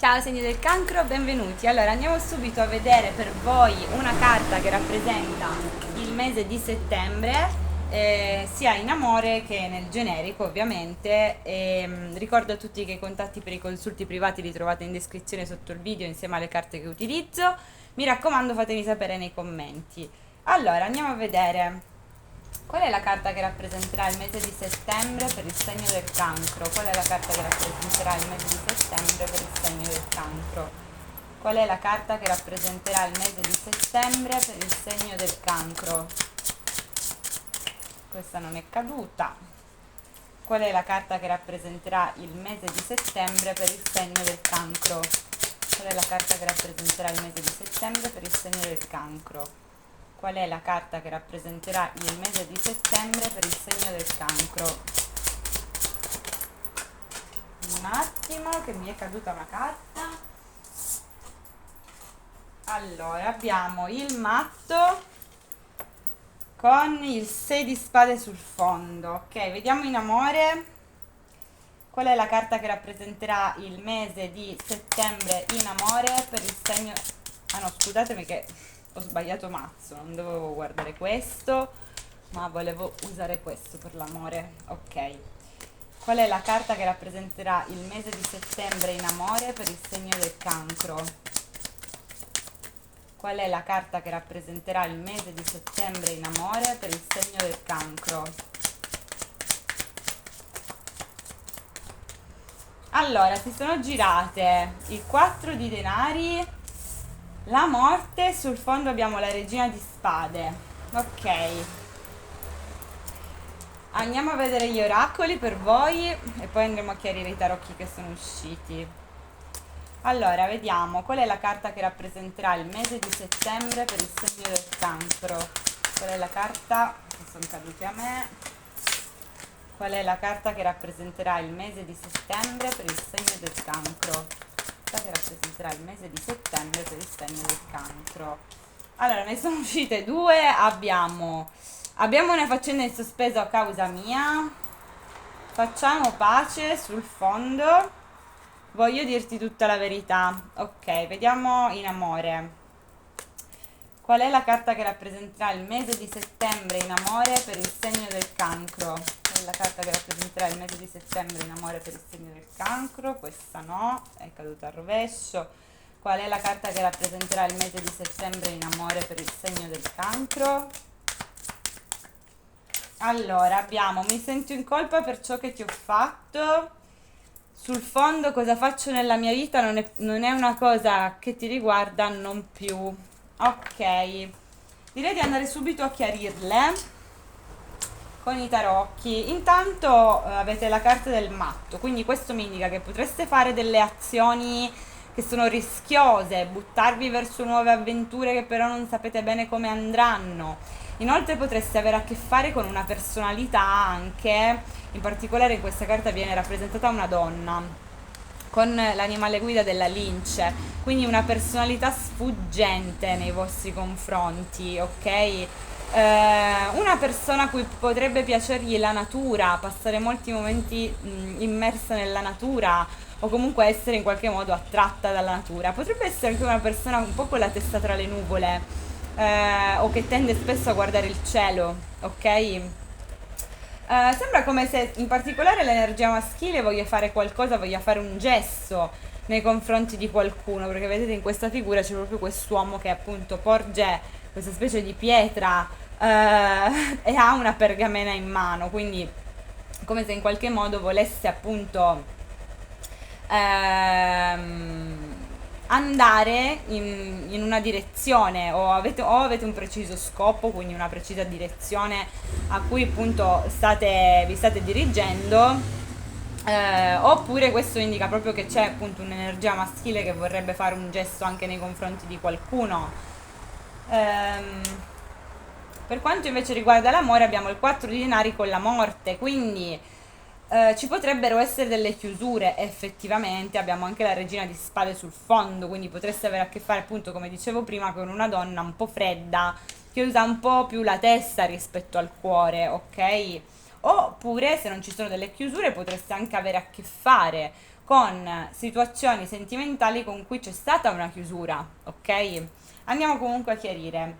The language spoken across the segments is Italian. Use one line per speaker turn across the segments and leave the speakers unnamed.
Ciao segni del cancro, benvenuti. Allora andiamo subito a vedere per voi una carta che rappresenta il mese di settembre, sia in amore che nel generico ovviamente. Ricordo a tutti che i contatti per i consulti privati li trovate in descrizione sotto il video insieme alle carte che utilizzo. Mi raccomando, fatemi sapere nei commenti. Allora andiamo a vedere qual è la carta che rappresenterà il mese di settembre per il segno del cancro. Qual è la carta che rappresenterà il mese di settembre per il segno del cancro? Qual è la carta che rappresenterà il mese di settembre per il segno del cancro? Questa non è caduta. Qual è la carta che rappresenterà il mese di settembre per il segno del cancro? Qual è la carta che rappresenterà il mese di settembre per il segno del cancro? Qual è la carta che rappresenterà il mese di settembre per il segno del cancro? Un attimo che mi è caduta una carta. Allora, abbiamo il matto con il 6 di spade sul fondo. Ok, vediamo in amore. Qual è la carta che rappresenterà il mese di settembre in amore per il segno... Ah no, scusatemi che ho sbagliato mazzo, non dovevo guardare questo, ma volevo usare questo per l'amore. Ok. Qual è la carta che rappresenterà il mese di settembre in amore per il segno del cancro? Qual è la carta che rappresenterà il mese di settembre in amore per il segno del cancro? Allora, si sono girate il 4 di denari, la morte, sul fondo abbiamo la regina di spade. Ok. Andiamo a vedere gli oracoli per voi e poi andremo a chiarire i tarocchi che sono usciti. Allora, vediamo qual è la carta che rappresenterà il mese di settembre per il segno del cancro. Qual è la carta che sono cadute a me? Qual è la carta che rappresenterà il mese di settembre per il segno del cancro? Che rappresenterà il mese di settembre per il segno del cancro. Allora, ne sono uscite due. Abbiamo una faccenda in sospeso a causa mia. Facciamo pace sul fondo. Voglio dirti tutta la verità. Ok, vediamo in amore. Qual è la carta che rappresenterà il mese di settembre in amore per il segno del cancro? Qual è la carta che rappresenterà il mese di settembre in amore per il segno del cancro? Questa no, è caduta al rovescio. Qual è la carta che rappresenterà il mese di settembre in amore per il segno del cancro? Allora, abbiamo mi sento in colpa per ciò che ti ho fatto. Sul fondo cosa faccio nella mia vita non è una cosa che ti riguarda, non più. Ok, direi di andare subito a chiarirle con i tarocchi. Intanto avete la carta del matto, quindi questo mi indica che potreste fare delle azioni che sono rischiose, buttarvi verso nuove avventure che però non sapete bene come andranno. Inoltre potreste avere a che fare con una personalità anche, in particolare in questa carta viene rappresentata una donna con l'animale guida della lince, quindi una personalità sfuggente nei vostri confronti, ok? Una persona a cui potrebbe piacergli la natura, passare molti momenti immersa nella natura o comunque essere in qualche modo attratta dalla natura. Potrebbe essere anche una persona un po' con la testa tra le nuvole, o che tende spesso a guardare il cielo, ok? Sembra come se in particolare l'energia maschile voglia fare qualcosa, voglia fare un gesto nei confronti di qualcuno, perché vedete in questa figura c'è proprio quest'uomo che appunto porge questa specie di pietra e ha una pergamena in mano, quindi come se in qualche modo volesse appunto andare in una direzione o avete un preciso scopo, quindi una precisa direzione a cui appunto vi state dirigendo, oppure questo indica proprio che c'è appunto un'energia maschile che vorrebbe fare un gesto anche nei confronti di qualcuno. Per quanto invece riguarda l'amore abbiamo il 4 di denari con la morte, quindi ci potrebbero essere delle chiusure effettivamente, abbiamo anche la regina di spade sul fondo, quindi potreste avere a che fare appunto come dicevo prima con una donna un po' fredda che usa un po' più la testa rispetto al cuore, ok? Oppure se non ci sono delle chiusure potreste anche avere a che fare con situazioni sentimentali con cui c'è stata una chiusura, ok? Andiamo comunque a chiarire.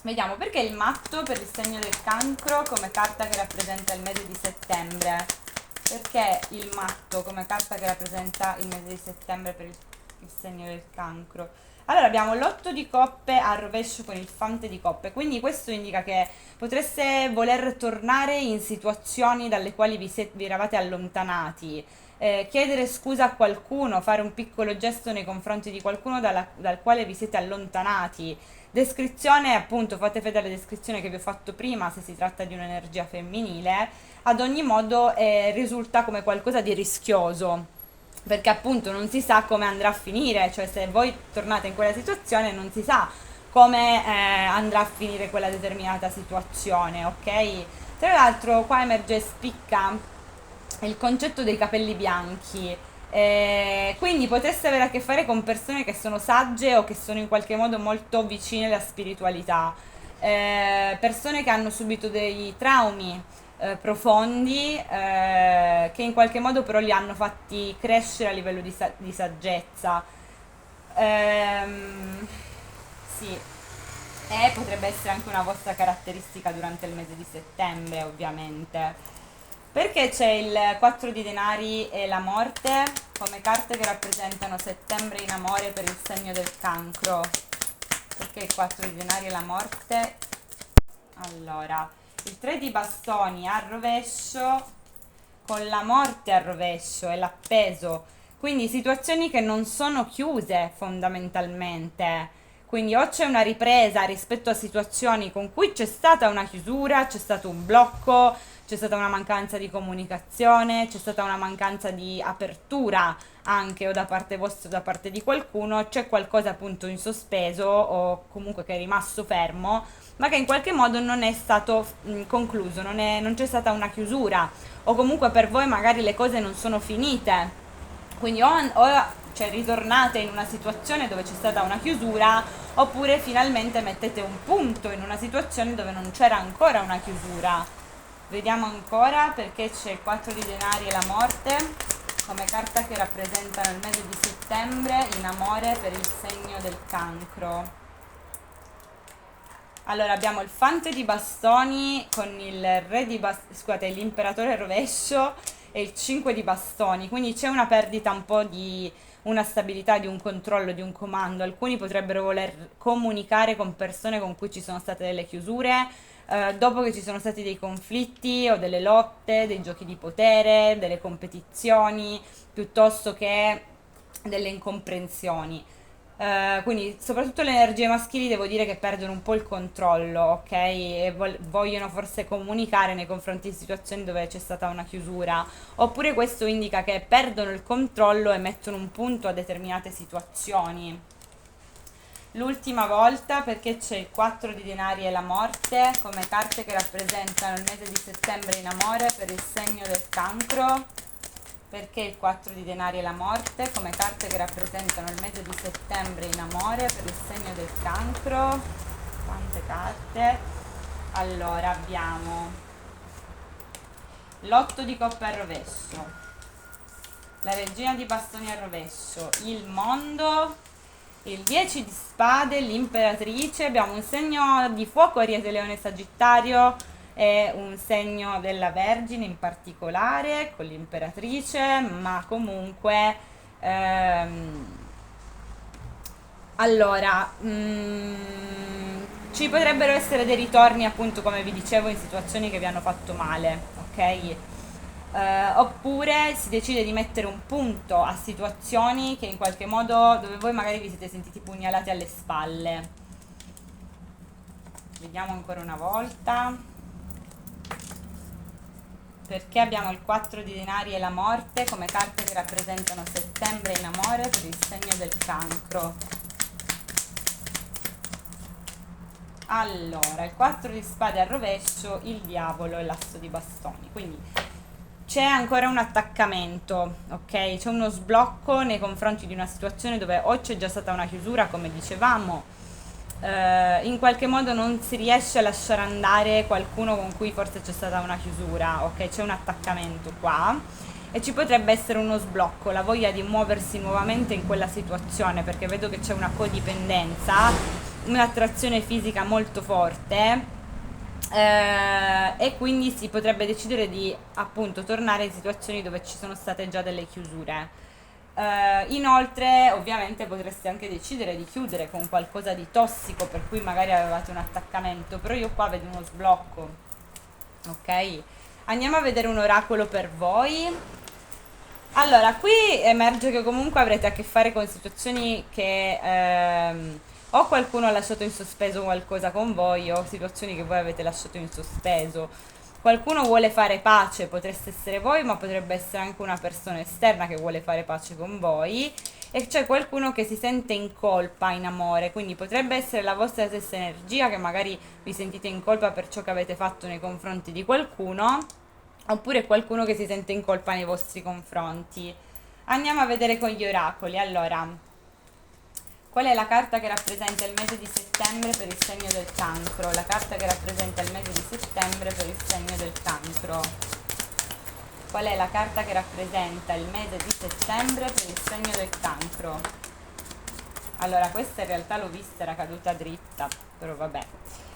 Vediamo perché il matto per il segno del cancro come carta che rappresenta il mese di settembre. Perché il matto come carta che rappresenta il mese di settembre per il segno del cancro? Allora abbiamo l'otto di coppe al rovescio con il fante di coppe, quindi questo indica che potreste voler tornare in situazioni dalle quali vi eravate allontanati, chiedere scusa a qualcuno, fare un piccolo gesto nei confronti di qualcuno dal quale vi siete allontanati. Descrizione, appunto, fate fede alla descrizione che vi ho fatto prima, se si tratta di un'energia femminile, ad ogni modo risulta come qualcosa di rischioso, perché appunto non si sa come andrà a finire, cioè se voi tornate in quella situazione non si sa come andrà a finire quella determinata situazione, ok? Tra l'altro qua emerge e spicca il concetto dei capelli bianchi. Quindi potreste avere a che fare con persone che sono sagge o che sono in qualche modo molto vicine alla spiritualità, persone che hanno subito dei traumi profondi, che in qualche modo però li hanno fatti crescere a livello di saggezza. Sì, e potrebbe essere anche una vostra caratteristica durante il mese di settembre, ovviamente. Perché c'è il 4 di denari e la morte come carte che rappresentano settembre in amore per il segno del cancro? Perché il 4 di denari e la morte? Allora, il 3 di bastoni al rovescio con la morte al rovescio e l'appeso, quindi situazioni che non sono chiuse fondamentalmente. Quindi o c'è una ripresa rispetto a situazioni con cui c'è stata una chiusura, c'è stato un blocco, c'è stata una mancanza di comunicazione, c'è stata una mancanza di apertura anche o da parte vostra o da parte di qualcuno, c'è qualcosa appunto in sospeso o comunque che è rimasto fermo, ma che in qualche modo non è stato concluso, non c'è stata una chiusura o comunque per voi magari le cose non sono finite. Quindi cioè, ritornate in una situazione dove c'è stata una chiusura oppure finalmente mettete un punto in una situazione dove non c'era ancora una chiusura. Vediamo ancora perché c'è il 4 di denari e la morte come carta che rappresentano il mese di settembre in amore per il segno del cancro. Allora abbiamo il fante di bastoni con il re di bastoni, scusate, l'imperatore rovescio e il 5 di bastoni, quindi c'è una perdita un po' di una stabilità, di un controllo, di un comando. Alcuni potrebbero voler comunicare con persone con cui ci sono state delle chiusure, dopo che ci sono stati dei conflitti o delle lotte, dei giochi di potere, delle competizioni, piuttosto che delle incomprensioni. Quindi soprattutto le energie maschili devo dire che perdono un po' il controllo, ok? E vogliono forse comunicare nei confronti di situazioni dove c'è stata una chiusura, oppure questo indica che perdono il controllo e mettono un punto a determinate situazioni. L'ultima volta perché c'è il 4 di denari e la morte come carte che rappresentano il mese di settembre in amore per il segno del cancro. Perché il 4 di denari e la morte come carte che rappresentano il mese di settembre in amore per il segno del cancro. Quante carte? Allora abbiamo l'8 di coppe al rovescio, la regina di bastoni al rovescio, il mondo, il 10 di spade, l'imperatrice, abbiamo un segno di fuoco, Ariete, Leone, Sagittario e un segno della Vergine in particolare con l'imperatrice, ma comunque allora ci potrebbero essere dei ritorni appunto come vi dicevo in situazioni che vi hanno fatto male, ok? Oppure si decide di mettere un punto a situazioni che in qualche modo dove voi magari vi siete sentiti pugnalati alle spalle. Vediamo ancora una volta perché abbiamo il 4 di denari e la morte come carte che rappresentano settembre in amore per il segno del cancro. Allora, il 4 di spade al rovescio, il diavolo e l'asso di bastoni, quindi c'è ancora un attaccamento, ok? C'è uno sblocco nei confronti di una situazione dove o c'è già stata una chiusura, come dicevamo, in qualche modo non si riesce a lasciare andare qualcuno con cui forse c'è stata una chiusura, ok? C'è un attaccamento qua e ci potrebbe essere uno sblocco, la voglia di muoversi nuovamente in quella situazione, perché vedo che c'è una codipendenza, un'attrazione fisica molto forte, e quindi si potrebbe decidere di appunto tornare in situazioni dove ci sono state già delle chiusure. Inoltre, ovviamente, potreste anche decidere di chiudere con qualcosa di tossico, per cui magari avevate un attaccamento, però io qua vedo uno sblocco. Ok? Andiamo a vedere un oracolo per voi. Allora, qui emerge che comunque avrete a che fare con situazioni che o qualcuno ha lasciato in sospeso qualcosa con voi, o situazioni che voi avete lasciato in sospeso. Qualcuno vuole fare pace, potreste essere voi, ma potrebbe essere anche una persona esterna che vuole fare pace con voi. E c'è qualcuno che si sente in colpa in amore, quindi potrebbe essere la vostra stessa energia, che magari vi sentite in colpa per ciò che avete fatto nei confronti di qualcuno, oppure qualcuno che si sente in colpa nei vostri confronti. Andiamo a vedere con gli oracoli. Allora, qual è la carta che rappresenta il mese di settembre per il segno del cancro? La carta che rappresenta il mese di settembre per il segno del cancro. Qual è la carta che rappresenta il mese di settembre per il segno del cancro? Allora, questa in realtà l'ho vista, era caduta dritta, però vabbè.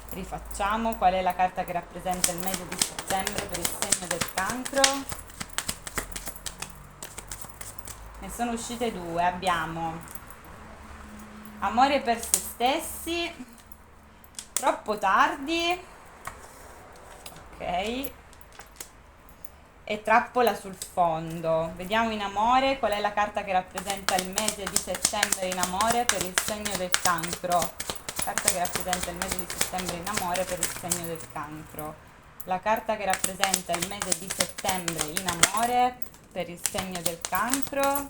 Rifacciamo. Qual è la carta che rappresenta il mese di settembre per il segno del cancro? Ne sono uscite due. Abbiamo amore per se stessi, troppo tardi, ok, e trappola sul fondo. Vediamo in amore qual è la carta che rappresenta il mese di settembre in amore per il segno del cancro. Carta che rappresenta il mese di settembre in amore per il segno del cancro. La carta che rappresenta il mese di settembre in amore per il segno del cancro.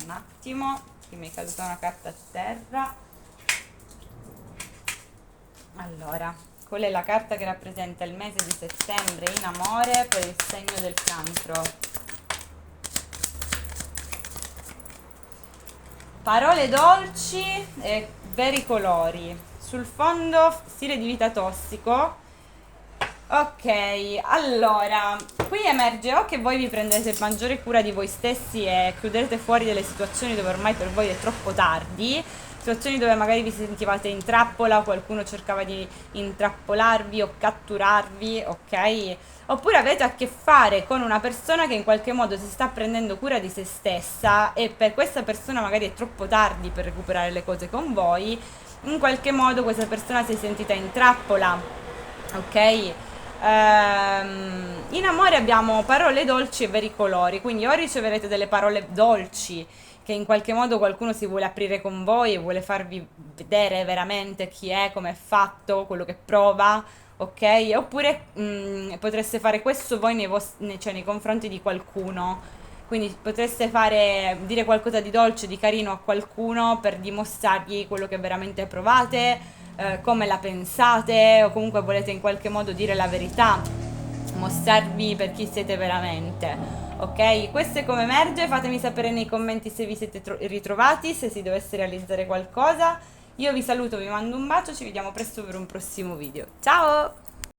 Un attimo, qui mi è caduta una carta a terra. Allora, qual è la carta che rappresenta il mese di settembre in amore per il segno del cancro? Parole dolci e veri colori. Sul fondo, stile di vita tossico. Ok, allora, qui emerge o che voi vi prendete maggiore cura di voi stessi e chiuderete fuori delle situazioni dove ormai per voi è troppo tardi, situazioni dove magari vi sentivate in trappola o qualcuno cercava di intrappolarvi o catturarvi, ok? Oppure avete a che fare con una persona che in qualche modo si sta prendendo cura di se stessa e per questa persona magari è troppo tardi per recuperare le cose con voi, in qualche modo questa persona si è sentita in trappola, ok? In amore abbiamo parole dolci e veri colori, quindi o riceverete delle parole dolci che in qualche modo qualcuno si vuole aprire con voi e vuole farvi vedere veramente chi è, come è fatto, quello che prova, ok? Oppure potreste fare questo voi cioè nei confronti di qualcuno. Quindi potreste dire qualcosa di dolce, di carino a qualcuno per dimostrargli quello che veramente provate, come la pensate, o comunque volete in qualche modo dire la verità, mostrarvi per chi siete veramente. Ok, questo è come emerge, fatemi sapere nei commenti se vi siete ritrovati, se si dovesse realizzare qualcosa. Io vi saluto, vi mando un bacio, ci vediamo presto per un prossimo video. Ciao!